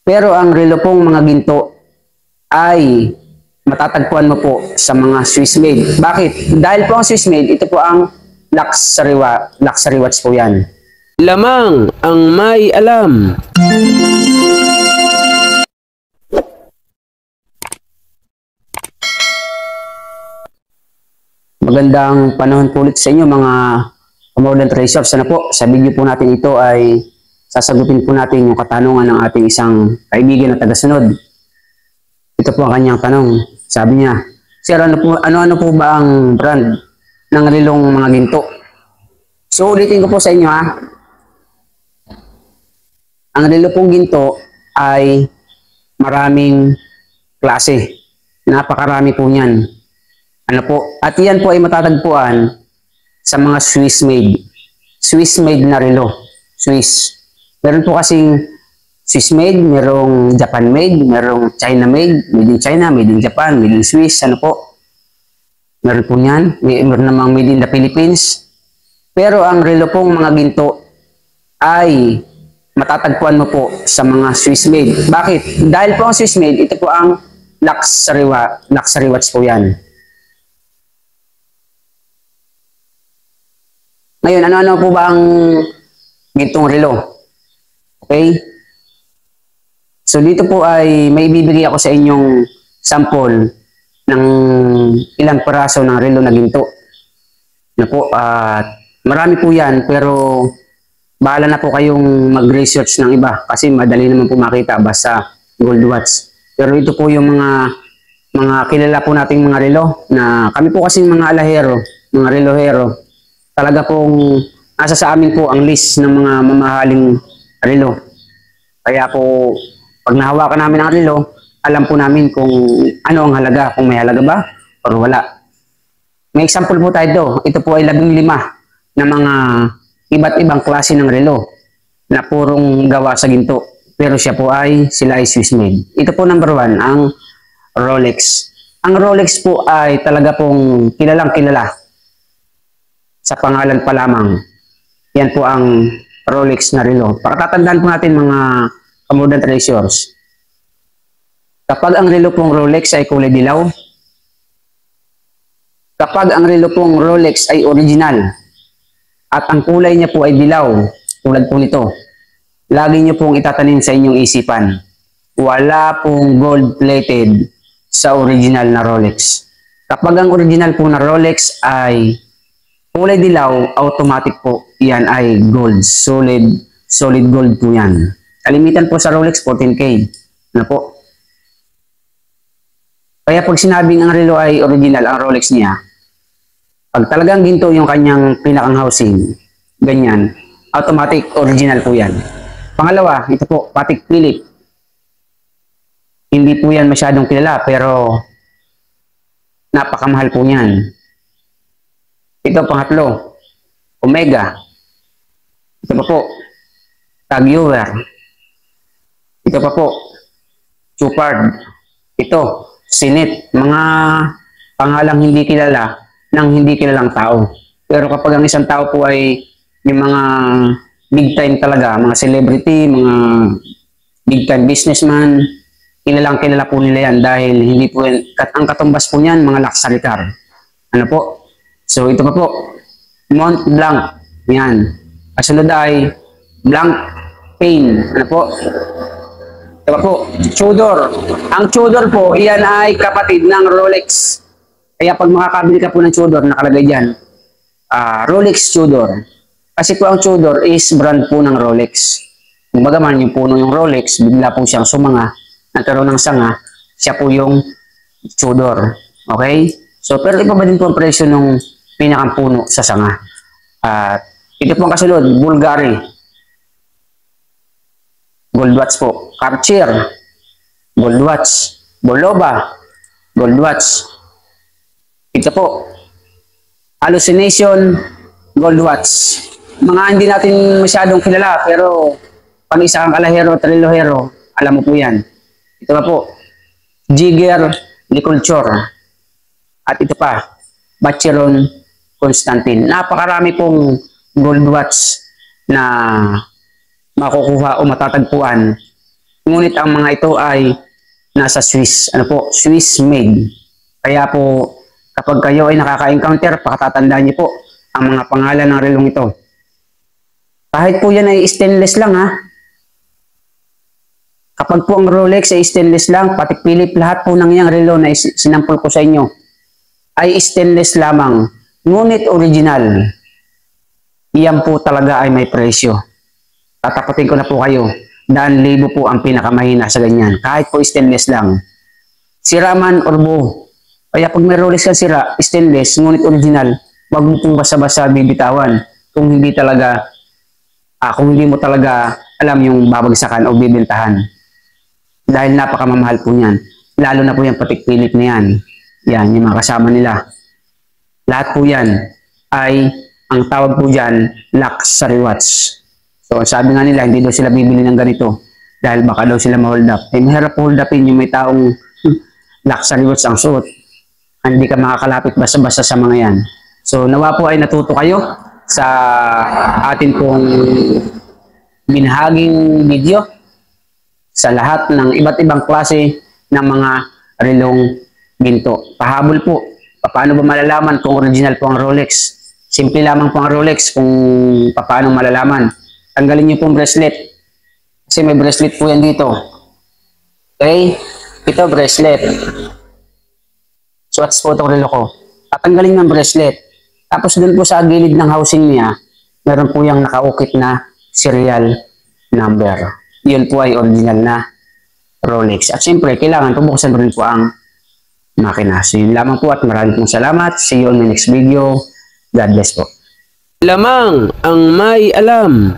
Pero ang relo pong mga ginto ay matatagpuan mo po sa mga Swiss made. Bakit? Dahil po ang Swiss made, ito po ang luxury watch po yan. Lamang ang may alam. Magandang panahon po ulit sa inyo mga Modern Treasures. Sana po sa video po natin ito ay sasagutin po natin yung katanungan ng ating isang kaibigan na tagasunod. Ito po ang kanyang tanong. Sabi niya, Sir, ano po ba ang brand ng relong mga ginto? So ulitin ko po sa inyo ha. Ang relo pong ginto ay maraming klase. Napakarami po niyan. Ano po? At yan po ay matatagpuan sa mga Swiss made. Swiss made na relo. Swiss. Meron po kasing Swiss made, merong Japan made, merong China made, made in China, made in Japan, made in Swiss, ano po. Meron po yan. Meron namang made in the Philippines. Pero ang relo pong mga ginto ay matatagpuan mo po sa mga Swiss made. Bakit? Dahil po ang Swiss made, ito po ang luxury watch po yan. Ngayon, ano-ano po ba ang gintong relo? Okay? So, dito po ay may ibibigay ako sa inyong sample ng ilang peraso ng relo na ginto. Ano po, marami po yan, pero bahala na po kayong mag-research ng iba kasi madali naman po makita basta gold watch. Pero ito po yung mga kilala po nating mga relo na kami po kasing mga alahero, mga relohero. Talaga pong nasa sa amin po ang list ng mga mamahaling relo. Kaya po, pag nahawakan namin ang relo, alam po namin kung ano ang halaga, kung may halaga ba o wala. May example po tayo do. Ito po ay 15 na mga iba't ibang klase ng relo na purong gawa sa ginto. Pero sila ay Swiss made. Ito po number 1, ang Rolex. Ang Rolex po ay talaga pong kilalang kilala. Sa pangalan pa lamang. Yan po ang Rolex na relo. Para tatandaan po natin mga Modern Treasures. Kapag ang relo pong Rolex ay kulay dilaw, kapag ang relo pong Rolex ay original, at ang kulay niya po ay dilaw, tulad po nito, lagi niyo pong itatanim sa inyong isipan. Wala pong gold-plated sa original na Rolex. Kapag ang original po na Rolex ay kulay dilaw, automatic po yan ay gold. Solid gold po yan. Kalimitan po sa Rolex, 14K. Ano po? Kaya pag sinabing ang relo ay original, ang Rolex niya, pag talagang ginto yung kanyang pinakang housing, ganyan, automatic original po yan. Pangalawa, ito po, Patek Philippe. Hindi po yan masyadong kilala, pero napakamahal po yan. Ito, pangatlo, Omega. Ito pa po, Tag Heuer. Ito pa po, Chopard. Ito, Sinet. Mga pangalang hindi kilala ng hindi kilalang tao. Pero kapag ang isang tao po ay yung mga big time talaga, mga celebrity, mga big time businessman, kilalang kilala po nila yan dahil hindi po ang katumbas po niyan, mga luxury car. Ano po? So, ito pa po, Mont Blanc. Yan. Kasunod ay Blanc Pain. Ano po? Ito pa po, Tudor. Ang Tudor po, iyan ay kapatid ng Rolex. Kaya pag makakabili ka po ng Tudor, nakalagay dyan, Rolex Tudor. Kasi po ang Tudor is brand po ng Rolex. Kung bagaman yung puno yung Rolex, bigla po siyang sumanga, nagkaroon ng sanga, siya po yung Tudor. Okay? So, pero iba ba din po ang presyo ng pinakang puno sa sanga. Ito po ang kasunod, Bulgari. Gold watch po. Cartier. Gold watch. Bulova. Gold watch. Ito po. Hallucination. Gold watch. Mga hindi natin masyadong kilala, pero pag isa kang alahero, trilohero, alam mo po yan. Ito pa po. Jigger Liculture. At ito pa. Vacheron Constantine. Napakarami pong gold watch na makukuha o matatagpuan Ngunit ang mga ito ay nasa Swiss. Ano po? Swiss made. Kaya po, kapag kayo ay nakaka-encounter, pakatatandaan niyo po ang mga pangalan ng relong ito. Kahit po yan ay stainless lang ha. Kapag po ang Rolex ay stainless lang, pati Philip, lahat po ng iyang relo na sinampol ko sa inyo ay stainless lamang. Ngunit original. Iyan po talaga ay may presyo. Tatapatin ko na po kayo. 1,000 po ang pinakamahina sa ganyan. Kahit po stainless lang. Sira man or buo. Kaya pag may Rolex ka sira, stainless, ngunit original, wag mo pong basa-basa bibitawan. Kung hindi mo talaga alam yung babagsakan o bibentahan. Dahil napakamamahal po niyan. Lalo na po yung Patek Philippe na yan. Yan, yung mga kasama nila. Lahat po yan ay, ang tawag po dyan, luxury watch. So, sabi nga nila, hindi daw sila bibili ng ganito dahil baka daw sila ma-hold up. Eh, mahirap hold upin yung may taong luxury watch ang suot. Hindi ka makakalapit basta-basta sa mga yan. So, nawa po ay natuto kayo sa atin pong binahaging video sa lahat ng iba't ibang klase ng mga relong ginto. Pahabol po, paano ba malalaman kung original po ang Rolex? Simple lamang po ang Rolex kung paano malalaman. Tanggalin niyo pong bracelet. Kasi may bracelet po yan dito. Okay? Ito bracelet. Swatch po itong relo ko. Tatanggalin ng bracelet. Tapos dun po sa gilid ng housing niya, meron po yung nakaukit na serial number. Yun po ay original na Rolex. At siyempre, kailangan pabuksan rin po ang makina. So yun lamang po at maraming pong salamat. See you on my next video. God bless po. Lamang ang may alam.